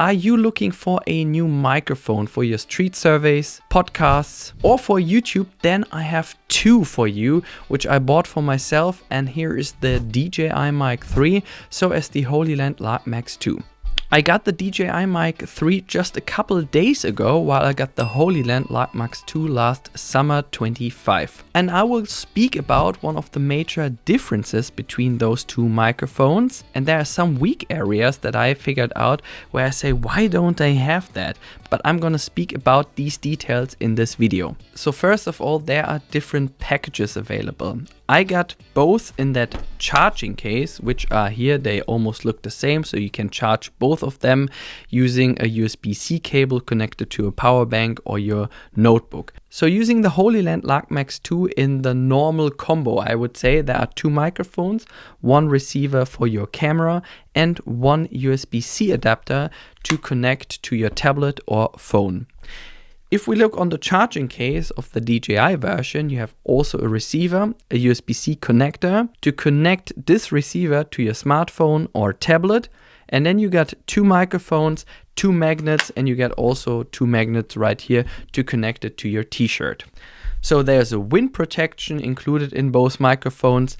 Are you looking for a new microphone for your street surveys, podcasts, or for YouTube? Then I have two for you, which I bought for myself, and here is the DJI Mic 3, so as the Hollyland Lark MAX 2. I got the DJI Mic 3 just a couple days ago, while I got the Hollyland Lark MAX 2 last summer 25. And I will speak about one of the major differences between those two microphones. And there are some weak areas that I figured out where I say, why don't they have that? But I'm gonna speak about these details in this video. So first of all, there are different packages available. I got both in that charging case, which are here. They almost look the same, so you can charge both of them using a USB-C cable connected to a power bank or your notebook. So using the Hollyland Lark MAX 2 in the normal combo, I would say there are two microphones, one receiver for your camera and one USB-C adapter to connect to your tablet or phone. If we look on the charging case of the DJI version, you have also a receiver, a USB-C connector to connect this receiver to your smartphone or tablet. And then you got two microphones, two magnets, and you get also two magnets right here to connect it to your t-shirt. So there's a wind protection included in both microphones.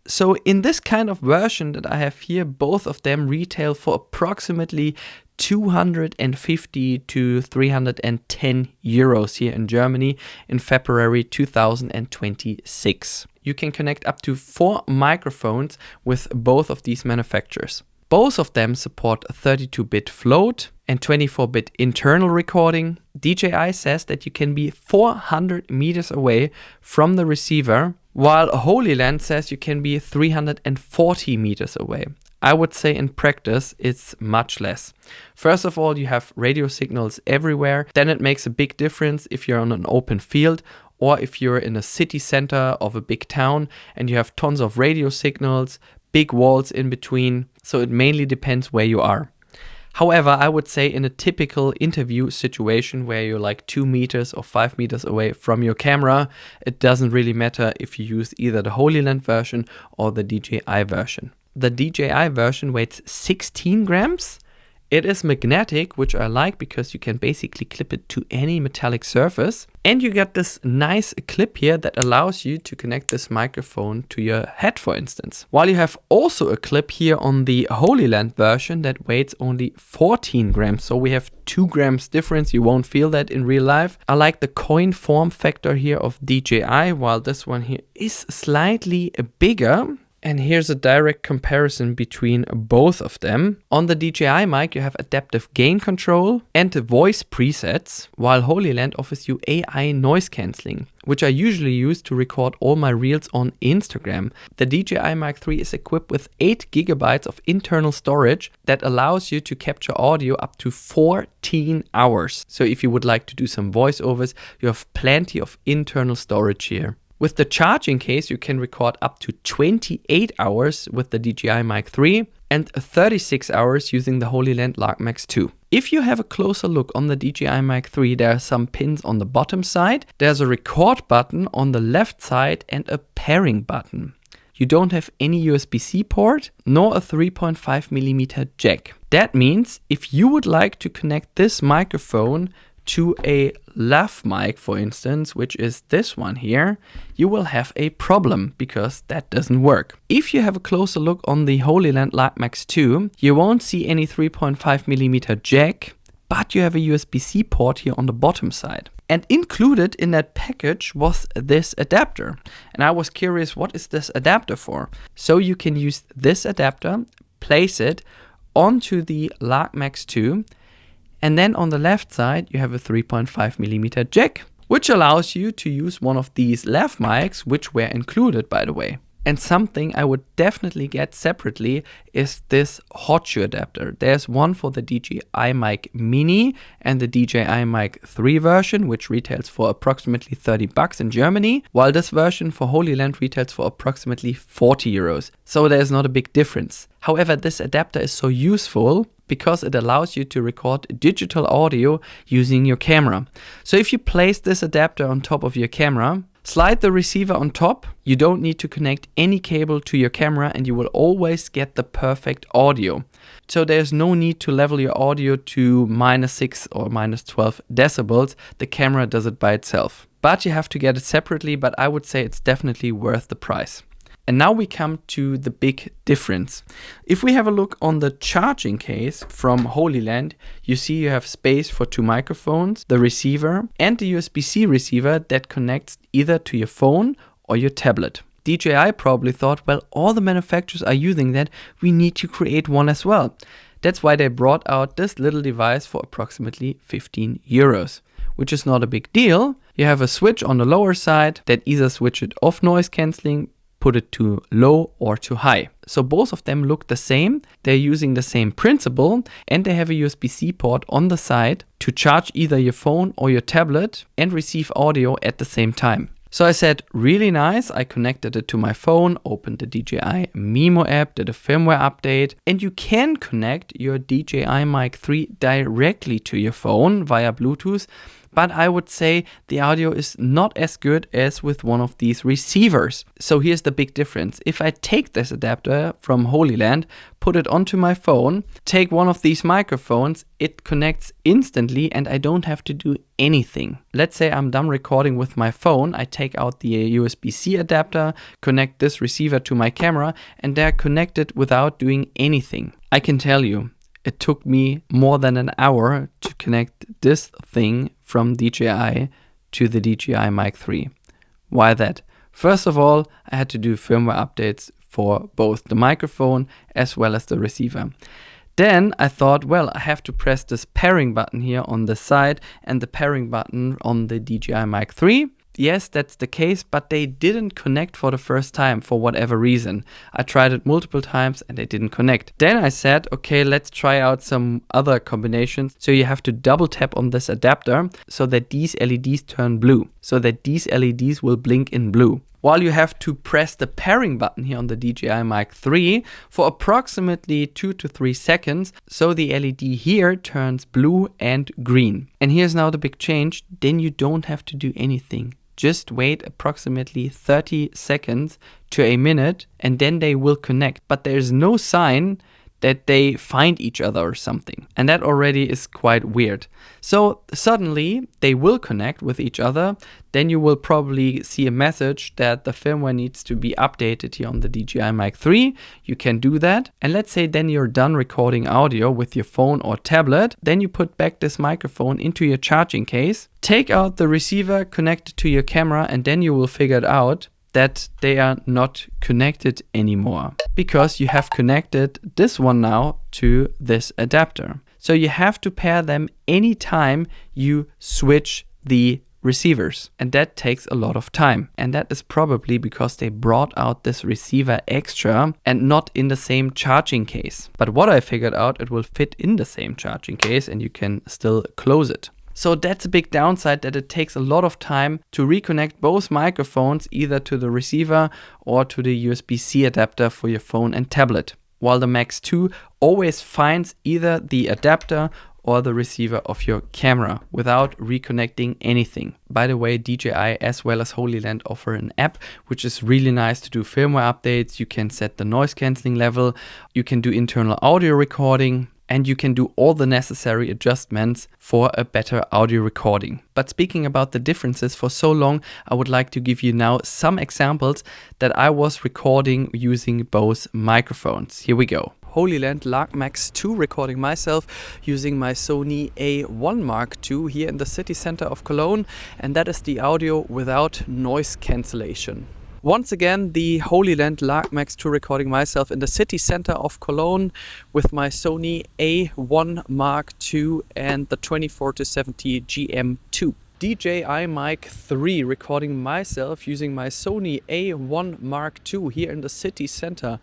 So in this kind of version that I have here, both of them retail for approximately 250 to 310 euros here in Germany in February 2026. You can connect up to 4 microphones with both of these manufacturers. Both of them support 32-bit float and 24-bit internal recording. DJI says that you can be 400 meters away from the receiver, while Hollyland says you can be 340 meters away. I would say in practice it's much less. First of all, you have radio signals everywhere. Then it makes a big difference if you're on an open field or if you're in a city center of a big town and you have tons of radio signals, big walls in between. So it mainly depends where you are. However, I would say in a typical interview situation where you're like 2 meters or 5 meters away from your camera, it doesn't really matter if you use either the Hollyland version or the DJI version. The DJI version weighs 16 grams. It is magnetic, which I like because you can basically clip it to any metallic surface. And you get this nice clip here that allows you to connect this microphone to your head, for instance. While you have also a clip here on the Hollyland version that weighs only 14 grams. So we have 2 grams difference. You won't feel that in real life. I like the coin form factor here of DJI, while this one here is slightly bigger. And here's a direct comparison between both of them. On the DJI mic, you have adaptive gain control and voice presets, while Hollyland offers you AI noise cancelling, which I usually use to record all my reels on Instagram. The DJI Mic 3 is equipped with 8 GB of internal storage that allows you to capture audio up to 14 hours. So if you would like to do some voiceovers, you have plenty of internal storage here. With the charging case, you can record up to 28 hours with the DJI Mic 3 and 36 hours using the Hollyland Lark MAX 2. If you have a closer look on the DJI Mic 3, there are some pins on the bottom side. There's a record button on the left side and a pairing button. You don't have any USB-C port nor a 3.5mm jack. That means if you would like to connect this microphone to a lav mic, for instance, which is this one here, you will have a problem because that doesn't work. If you have a closer look on the Hollyland Lark MAX 2, you won't see any 3.5mm jack, but you have a USB-C port here on the bottom side. And included in that package was this adapter. And I was curious, what is this adapter for? So you can use this adapter, place it onto the Lark MAX 2, and then on the left side, you have a 3.5mm jack, which allows you to use one of these lav mics, which were included, by the way. And something I would definitely get separately is this hot shoe adapter. There's one for the DJI Mic Mini and the DJI Mic 3 version, which retails for approximately 30 bucks in Germany, while this version for Hollyland retails for approximately 40 euros. So there's not a big difference. However, this adapter is so useful because it allows you to record digital audio using your camera. So if you place this adapter on top of your camera, Slide the receiver on top. You don't need to connect any cable to your camera and you will always get the perfect audio. So there's no need to level your audio to -6 or -12 decibels. The camera does it by itself. But you have to get it separately, but I would say it's definitely worth the price. And now we come to the big difference. If we have a look on the charging case from Hollyland, you see you have space for 2 microphones, the receiver, and the USB-C receiver that connects either to your phone or your tablet. DJI probably thought, well, all the manufacturers are using that, we need to create one as well. That's why they brought out this little device for approximately 15 euros, which is not a big deal. You have a switch on the lower side that either switch it off noise cancelling, put it to low or to high. So both of them look the same. They're using the same principle and they have a USB-C port on the side to charge either your phone or your tablet and receive audio at the same time. So I said, really nice. I connected it to my phone, opened the DJI Mimo app, did a firmware update, and you can connect your DJI Mic 3 directly to your phone via Bluetooth. But I would say the audio is not as good as with one of these receivers. So here's the big difference. If I take this adapter from Hollyland, put it onto my phone, take one of these microphones, it connects instantly and I don't have to do anything. Let's say I'm done recording with my phone, I take out the USB-C adapter, connect this receiver to my camera, and they're connected without doing anything. I can tell you, it took me more than an hour to connect this thing from DJI to the DJI Mic 3. Why that? First of all, I had to do firmware updates for both the microphone as well as the receiver. Then I thought, well, I have to press this pairing button here on the side and the pairing button on the DJI Mic 3. Yes, that's the case, but they didn't connect for the first time for whatever reason. I tried it multiple times and they didn't connect. Then I said, okay, let's try out some other combinations. So you have to double tap on this adapter so that these LEDs turn blue, so that these LEDs will blink in blue. While you have to press the pairing button here on the DJI Mic 3 for approximately 2 to 3 seconds, so the LED here turns blue and green. And here's now the big change, then you don't have to do anything. Just wait approximately 30 seconds to a minute and then they will connect. But there's no sign that they find each other or something. And that already is quite weird. So suddenly they will connect with each other. Then you will probably see a message that the firmware needs to be updated here on the DJI Mic 3. You can do that. And let's say then you're done recording audio with your phone or tablet. Then you put back this microphone into your charging case, take out the receiver, connect it to your camera, and then you will figure it out that they are not connected anymore because you have connected this one now to this adapter. So you have to pair them anytime you switch the receivers, and that takes a lot of time. And that is probably because they brought out this receiver extra and not in the same charging case. But what I figured out, it will fit in the same charging case and you can still close it. So that's a big downside, that it takes a lot of time to reconnect both microphones either to the receiver or to the USB-C adapter for your phone and tablet. While the Max 2 always finds either the adapter or the receiver of your camera without reconnecting anything. By the way, DJI as well as Hollyland offer an app which is really nice to do firmware updates. You can set the noise cancelling level, you can do internal audio recording, and you can do all the necessary adjustments for a better audio recording. But speaking about the differences for so long, I would like to give you now some examples that I was recording using both microphones. Here we go. Hollyland Lark MAX 2, recording myself using my Sony A1 Mark II here in the city center of Cologne, and that is the audio without noise cancellation. Once again, the Hollyland Lark MAX 2, recording myself in the city center of Cologne with my Sony A1 Mark II and the 24-70 GM2. DJI Mic 3, recording myself using my Sony A1 Mark II here in the city center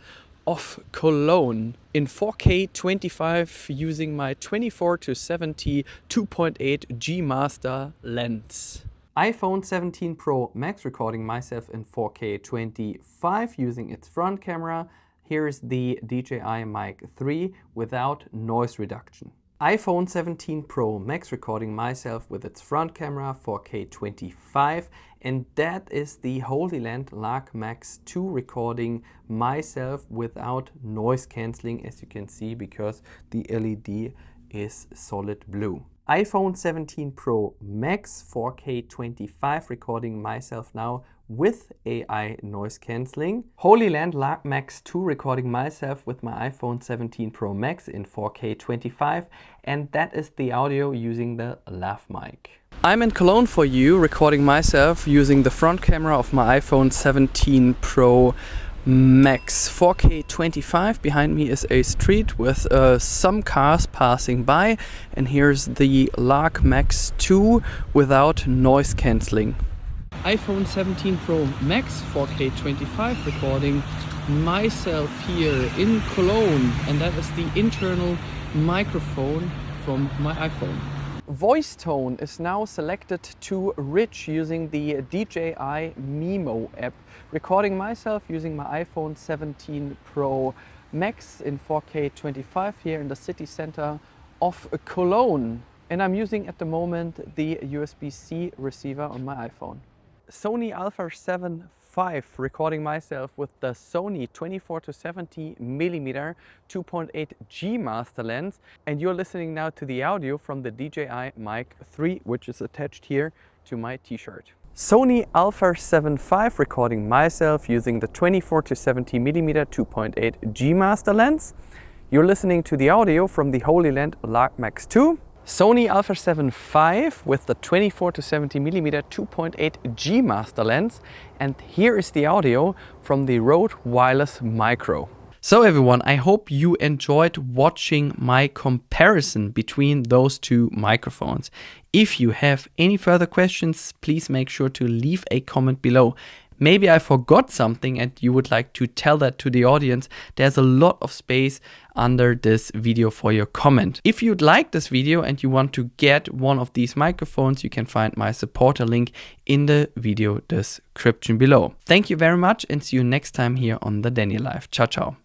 of Cologne in 4K 25 using my 24-70 2.8 G Master lens. iPhone 17 Pro Max, recording myself in 4K 25 using its front camera. Here is the DJI Mic 3 without noise reduction. iPhone 17 Pro Max recording myself with its front camera 4K 25, and that is the Hollyland Lark MAX 2 recording myself without noise cancelling, as you can see, because the LED is solid blue. iPhone 17 Pro Max 4K 25 recording myself now with AI noise cancelling. Hollyland Lark MAX 2 recording myself with my iPhone 17 Pro Max in 4K 25, and that is the audio using the lav mic. I'm in Cologne for you, recording myself using the front camera of my iPhone 17 Pro Max 4K 25. Behind me is a street with some cars passing by, and here's the Lark MAX 2 without noise cancelling. iPhone 17 Pro Max 4K 25 recording myself here in Cologne, and that is the internal microphone from my iPhone. Voice tone is now selected to rich using the DJI Mimo app. Recording myself using my iPhone 17 Pro Max in 4K 25 here in the city center of Cologne. And I'm using at the moment the USB-C receiver on my iPhone. Sony Alpha 7 V recording myself with the Sony 24-70mm 2.8G master lens, and you're listening now to the audio from the DJI Mic 3, which is attached here to my t-shirt. Sony Alpha 7 V recording myself using the 24-70mm 2.8G master lens. You're listening to the audio from the Hollyland Lark MAX 2. Sony Alpha 7 V with the 24-70mm 2.8G master lens, and here is the audio from the RØDE Wireless Micro. So everyone, I hope you enjoyed watching my comparison between those two microphones. If you have any further questions, please make sure to leave a comment below. Maybe I forgot something and you would like to tell that to the audience. There's a lot of space under this video for your comment. If you'd like this video and you want to get one of these microphones, you can find my supporter link in the video description below. Thank you very much and see you next time here on the Danny Live. Ciao, ciao.